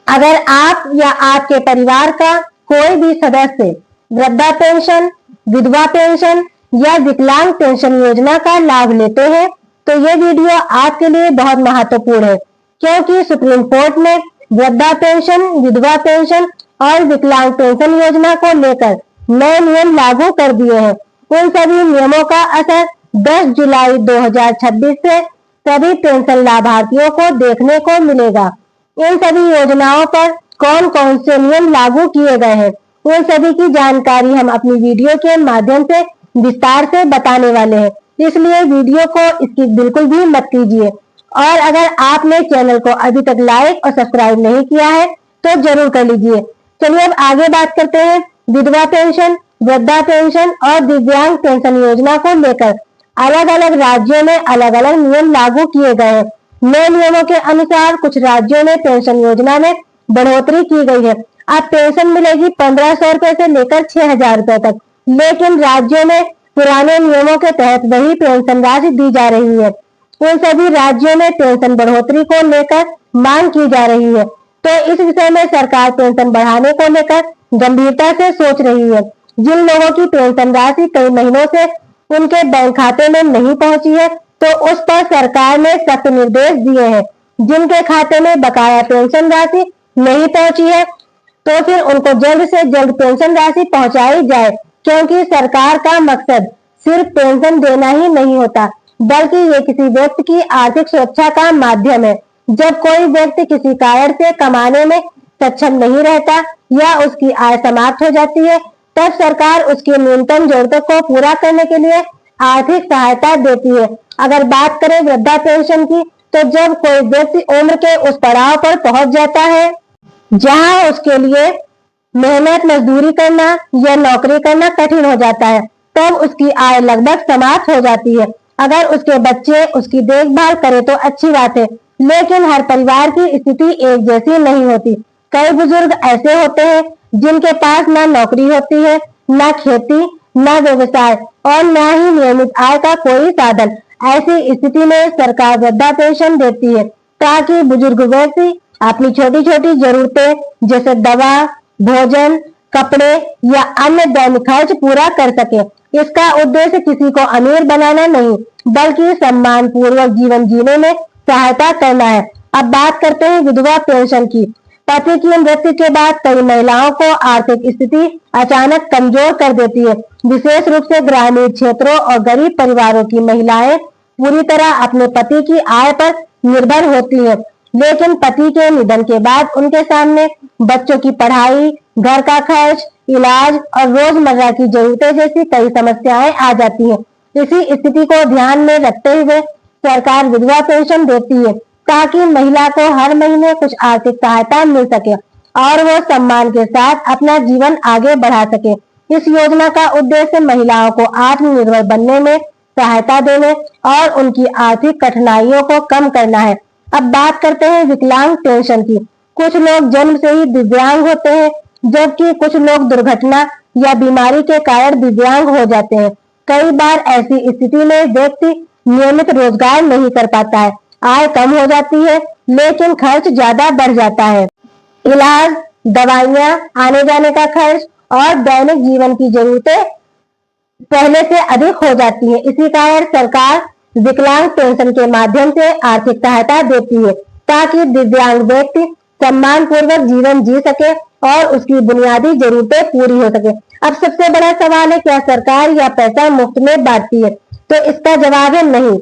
अगर आप या आपके परिवार का कोई भी सदस्य वृद्धा पेंशन, विधवा पेंशन या विकलांग पेंशन योजना का लाभ लेते हैं तो ये वीडियो आपके लिए बहुत महत्वपूर्ण है, क्योंकि सुप्रीम कोर्ट ने वृद्धा पेंशन, विधवा पेंशन और विकलांग पेंशन योजना को लेकर नए नियम लागू कर दिए हैं। उन सभी नियमों का असर 10 जुलाई 2026 से सभी पेंशन लाभार्थियों को देखने को मिलेगा। इन सभी योजनाओं पर कौन कौन से नियम लागू किए गए हैं, उन सभी की जानकारी हम अपनी वीडियो के माध्यम से विस्तार से बताने वाले हैं, इसलिए वीडियो को स्किप बिल्कुल भी मत कीजिए। और अगर आपने चैनल को अभी तक लाइक और सब्सक्राइब नहीं किया है तो जरूर कर लीजिए। चलिए अब आगे बात करते हैं विधवा पेंशन, वृद्धा पेंशन और दिव्यांग पेंशन योजना को लेकर अलग अलग राज्यों में अलग अलग नियम लागू किए गए हैं। नए नियमों के अनुसार कुछ राज्यों में पेंशन योजना में बढ़ोतरी की गई है। अब पेंशन मिलेगी 1500 रुपए से लेकर 6000 रुपए तक, लेकिन राज्यों में पुराने नियमों के तहत वही पेंशन राशि दी जा रही है। उन सभी राज्यों में पेंशन बढ़ोतरी को लेकर मांग की जा रही है, तो इस विषय में सरकार पेंशन बढ़ाने को लेकर गंभीरता से सोच रही है। जिन लोगों की पेंशन राशि कई महीनों से उनके बैंक खाते में नहीं पहुंची है, तो उस पर सरकार ने सख्त निर्देश दिए हैं। जिनके खाते में बकाया पेंशन राशि नहीं पहुंची है, तो फिर उनको जल्द से जल्द पेंशन राशि पहुंचाई जाए, क्योंकि सरकार का मकसद सिर्फ पेंशन देना ही नहीं होता, बल्कि ये किसी व्यक्ति की आर्थिक सुरक्षा का माध्यम है। जब कोई व्यक्ति किसी कारण से कमाने में सक्षम नहीं रहता या उसकी आय समाप्त हो जाती है, तब सरकार उसकी न्यूनतम जरूरतों को पूरा करने के लिए आर्थिक सहायता देती है। अगर बात करें वृद्धा पेंशन की, तो जब कोई व्यक्ति उम्र के उस पड़ाव पर पहुंच जाता है जहां उसके लिए मेहनत मजदूरी करना या नौकरी करना कठिन हो जाता है, तब उसकी आय लगभग समाप्त हो जाती है। अगर उसके बच्चे उसकी देखभाल करें तो अच्छी बात है, लेकिन हर परिवार की स्थिति एक जैसी नहीं होती। कई बुजुर्ग ऐसे होते हैं जिनके पास ना नौकरी होती है, ना खेती, ना व्यवसाय और ना ही नियमित आय का कोई साधन। ऐसी स्थिति में सरकार वृद्धा पेंशन देती है ताकि बुजुर्ग व्यक्ति अपनी छोटी छोटी जरूरतें जैसे दवा, भोजन, कपड़े या अन्य दैनिक खर्च पूरा कर सके। इसका उद्देश्य किसी को अमीर बनाना नहीं, बल्कि सम्मान पूर्वक जीवन जीने में सहायता करना है। अब बात करते हैं विधवा पेंशन की। पति की मृत्यु के बाद कई महिलाओं को आर्थिक स्थिति अचानक कमजोर कर देती है। विशेष रूप से ग्रामीण क्षेत्रों और गरीब परिवारों की महिलाएं पूरी तरह अपने पति की आय पर निर्भर होती हैं, लेकिन पति के निधन के बाद उनके सामने बच्चों की पढ़ाई, घर का खर्च, इलाज और रोजमर्रा की जरूरतें जैसी कई समस्याएं आ जाती हैं। इसी स्थिति को ध्यान में रखते हुए सरकार विधवा पेंशन देती है ताकि महिला को हर महीने कुछ आर्थिक सहायता मिल सके और वो सम्मान के साथ अपना जीवन आगे बढ़ा सके। इस योजना का उद्देश्य महिलाओं को आत्मनिर्भर बनने में सहायता देने और उनकी आर्थिक कठिनाइयों को कम करना है। अब बात करते हैं विकलांग पेंशन की। कुछ लोग जन्म से ही दिव्यांग होते हैं, जबकि कुछ लोग दुर्घटना या बीमारी के कारण दिव्यांग हो जाते हैं। कई बार ऐसी स्थिति में व्यक्ति नियमित रोजगार नहीं कर पाता है, आय कम हो जाती है, लेकिन खर्च ज्यादा बढ़ जाता है। इलाज, दवाइयाँ, आने जाने का खर्च और दैनिक जीवन की जरूरतें पहले से अधिक हो जाती है। इसी कारण सरकार विकलांग पेंशन के माध्यम से आर्थिक सहायता देती है ताकि दिव्यांग व्यक्ति सम्मान पूर्वक जीवन जी सके और उसकी बुनियादी जरूरतें पूरी हो सके। अब सबसे बड़ा सवाल है, क्या सरकार यह पैसा मुफ्त में बांटती है? तो इसका जवाब है नहीं।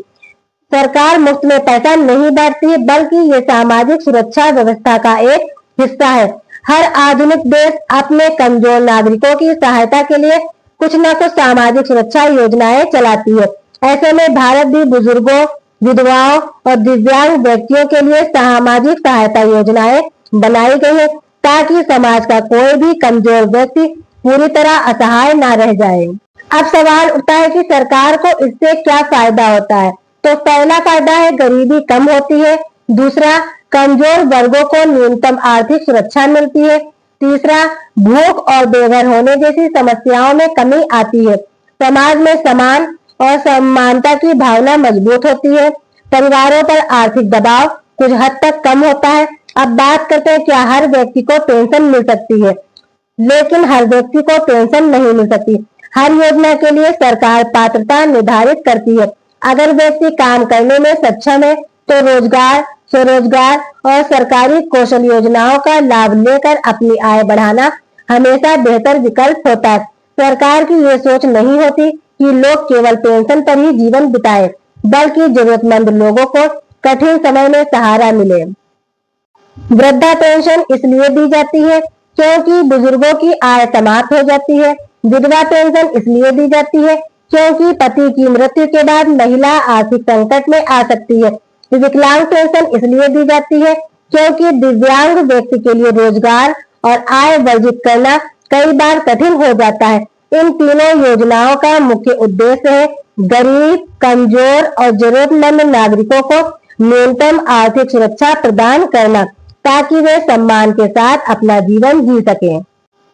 सरकार मुफ्त में पैसा नहीं बांटती है, बल्कि ये सामाजिक सुरक्षा व्यवस्था का एक हिस्सा है। हर आधुनिक देश अपने कमजोर नागरिकों की सहायता के लिए कुछ न कुछ सामाजिक सुरक्षा योजनाएं चलाती है। ऐसे में भारत भी बुजुर्गों, विधवाओं और दिव्यांग व्यक्तियों के लिए सामाजिक सहायता योजनाएं बनाई गई है ताकि समाज का कोई भी कमजोर व्यक्ति पूरी तरह असहाय न रह जाए। अब सवाल उठता है कि सरकार को इससे क्या फायदा होता है? तो पहला फायदा है गरीबी कम होती है, दूसरा कमजोर वर्गों को न्यूनतम आर्थिक सुरक्षा मिलती है, तीसरा भूख और बेघर होने जैसी समस्याओं में कमी आती है, समाज में समान और समानता की भावना मजबूत होती है, परिवारों पर आर्थिक दबाव कुछ हद तक कम होता है अब बात करते हैं, क्या हर व्यक्ति को पेंशन मिल सकती है? लेकिन हर व्यक्ति को पेंशन नहीं मिल सकती। हर योजना के लिए सरकार पात्रता निर्धारित करती है। अगर व्यक्ति काम करने में सक्षम है तो रोजगार, स्वरोजगार और सरकारी कौशल योजनाओं का लाभ लेकर अपनी आय बढ़ाना हमेशा बेहतर विकल्प होता है। सरकार की ये सोच नहीं होती कि लोग केवल पेंशन पर ही जीवन बिताए, बल्कि जरूरतमंद लोगों को कठिन समय में सहारा मिले। वृद्धा पेंशन इसलिए दी जाती है क्योंकि बुजुर्गों की आय समाप्त हो जाती है। विधवा पेंशन इसलिए दी जाती है क्योंकि पति की मृत्यु के बाद महिला आर्थिक संकट में आ सकती है। विकलांग पेंशन इसलिए दी जाती है क्योंकि दिव्यांग व्यक्ति के लिए रोजगार और आय वर्जित करना कई बार कठिन हो जाता है। इन तीनों योजनाओं का मुख्य उद्देश्य है गरीब, कमजोर और जरूरतमंद नागरिकों को न्यूनतम आर्थिक सुरक्षा प्रदान करना, ताकि वे सम्मान के साथ अपना जीवन जी सकें।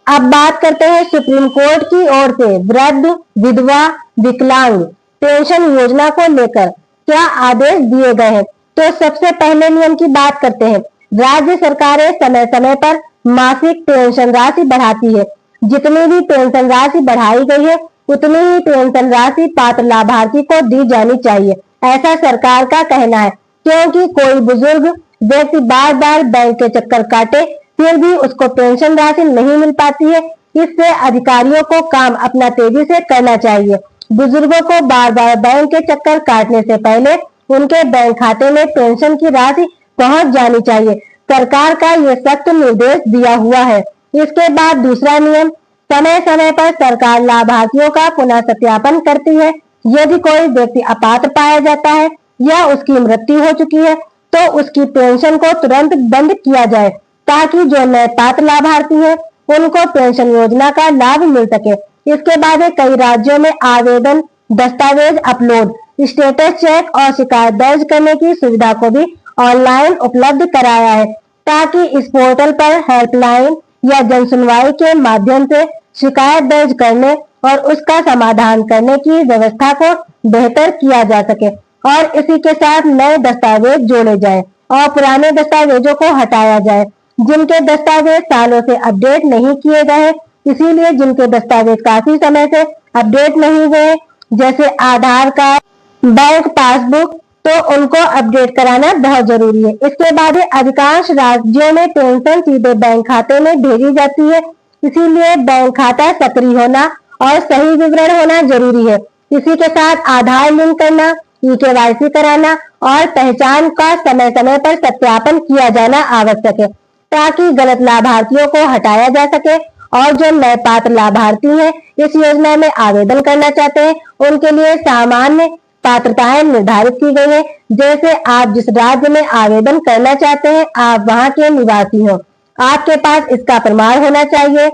अब बात करते हैं सुप्रीम कोर्ट की ओर से वृद्ध, विधवा, विकलांग पेंशन योजना को लेकर क्या आदेश दिए गए हैं। तो सबसे पहले नियम की बात करते हैं। राज्य सरकारें समय समय पर मासिक पेंशन राशि बढ़ाती है। जितनी भी पेंशन राशि बढ़ाई गई है उतनी ही पेंशन राशि पात्र लाभार्थी को दी जानी चाहिए, ऐसा सरकार का कहना है। क्योंकि कोई बुजुर्ग व्यक्ति बार बार बैंक के चक्कर काटे फिर भी उसको पेंशन राशि नहीं मिल पाती है, इससे अधिकारियों को काम अपना तेजी से करना चाहिए। बुजुर्गों को बार बार बैंक के चक्कर काटने से पहले उनके बैंक खाते में पेंशन की राशि पहुंच जानी चाहिए। सरकार का ये सख्त निर्देश दिया हुआ है। इसके बाद दूसरा नियम, समय समय पर सरकार लाभार्थियों का पुनः सत्यापन करती है। यदि कोई व्यक्ति अपात्र पाया जाता है या उसकी मृत्यु हो चुकी है तो उसकी पेंशन को तुरंत बंद किया जाए, ताकि जो नए पात्र लाभार्थी हैं उनको पेंशन योजना का लाभ मिल सके। इसके बाद कई राज्यों में आवेदन, दस्तावेज अपलोड, स्टेटस चेक और शिकायत दर्ज करने की सुविधा को भी ऑनलाइन उपलब्ध कराया है, ताकि इस पोर्टल पर हेल्पलाइन या जन सुनवाई के माध्यम से शिकायत दर्ज करने और उसका समाधान करने की व्यवस्था को बेहतर किया जा सके। और इसी के साथ नए दस्तावेज जोड़े जाएं और पुराने दस्तावेजों को हटाया जाए जिनके दस्तावेज सालों से अपडेट नहीं किए गए। इसीलिए जिनके दस्तावेज काफी समय से अपडेट नहीं हुए, जैसे आधार कार्ड, बैंक पासबुक, तो उनको अपडेट कराना बहुत जरूरी है। इसके बाद अधिकांश राज्यों में पेंशन सीधे बैंक खाते में भेजी जाती है, इसीलिए बैंक खाता सक्रिय होना और सही विवरण होना जरूरी है। इसी के साथ आधार लिंक करना, KYC कराना और पहचान का समय समय पर सत्यापन किया जाना आवश्यक है, ताकि गलत लाभार्थियों को हटाया जा सके। और जो नए पात्र लाभार्थी हैं इस योजना में आवेदन करना चाहते हैं उनके लिए सामान्य पात्रताएं निर्धारित की गई है। जैसे आप जिस राज्य में आवेदन करना चाहते हैं आप वहां के निवासी हो, आपके पास इसका प्रमाण होना चाहिए।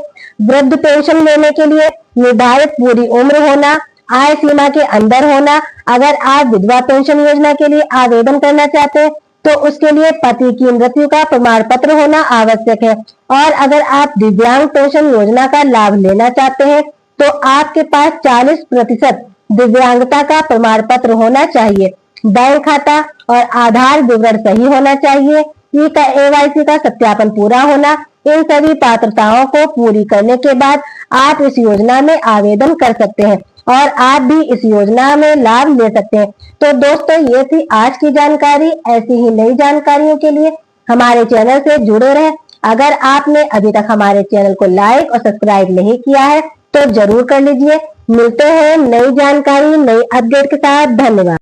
वृद्ध पेंशन लेने के लिए निर्धारित पूरी उम्र होना, आय सीमा के अंदर होना। अगर आप विधवा पेंशन योजना के लिए आवेदन करना चाहते हैं तो उसके लिए पति की मृत्यु का प्रमाण पत्र होना आवश्यक है। और अगर आप दिव्यांग पेंशन योजना का लाभ लेना चाहते हैं तो आपके पास 40% दिव्यांगता का प्रमाण पत्र होना चाहिए। बैंक खाता और आधार विवरण सही होना चाहिए। KYC का सत्यापन पूरा होना। इन सभी पात्रताओं को पूरी करने के बाद आप इस योजना में आवेदन कर सकते हैं और आप भी इस योजना में लाभ ले सकते हैं। तो दोस्तों, ये थी आज की जानकारी। ऐसी ही नई जानकारियों के लिए हमारे चैनल से जुड़े रहें। अगर आपने अभी तक हमारे चैनल को लाइक और सब्सक्राइब नहीं किया है तो जरूर कर लीजिए। मिलते हैं नई जानकारी, नई अपडेट के साथ। धन्यवाद।